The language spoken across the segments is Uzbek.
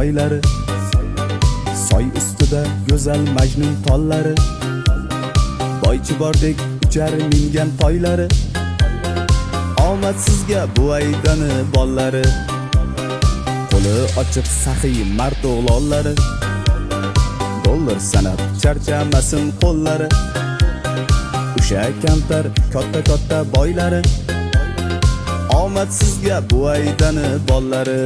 soylari, soy ustida go'zal majnun tollari, boychi bordek uchar mingan toylari, omadsizga buvaydani bollari, qo'li ochiq saxiy mard o'g'lonlari, dollar sanab charchamasin qo'llari, o'sha kamtar katta boylari, omadsizga buvaydani bollari.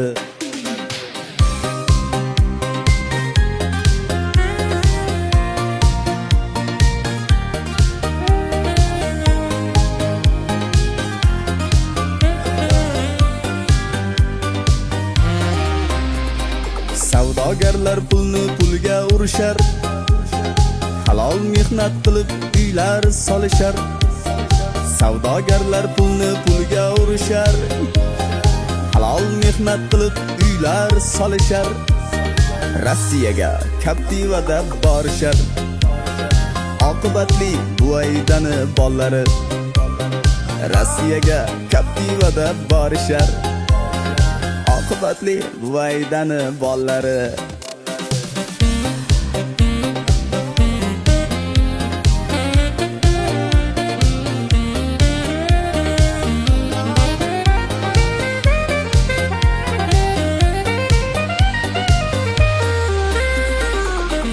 Savdogarlar pulni pulga urishar, halol mehnat qilib uylar solishar. Savdogarlar pulni pulga urishar, halol mehnat qilib uylar solishar. Rossiyaga Captiva'da borishar, oqibatli buvaydani bollari. Rossiyaga Captiva'da borishar, oqibatli buvaydani bollari.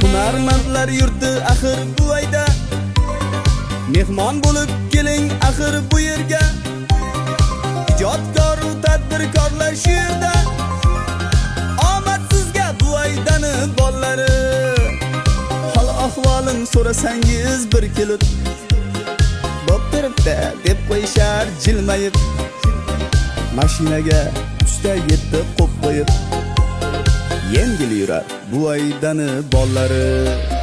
Hunarmandlar yurti axir buvayda, mehmon bo'lib keling axir bu yerga. Ijodkor va tadbirkorlar shu yerda, omadsizga buvaydani bollari. Hol ahvolin so'rasangiz bir kelib, bo'ptiribdi deb qo'yishar jilmayib. Mashinaga 3-7 qo'p qo'yib, yengil yurar buvaydani bollari.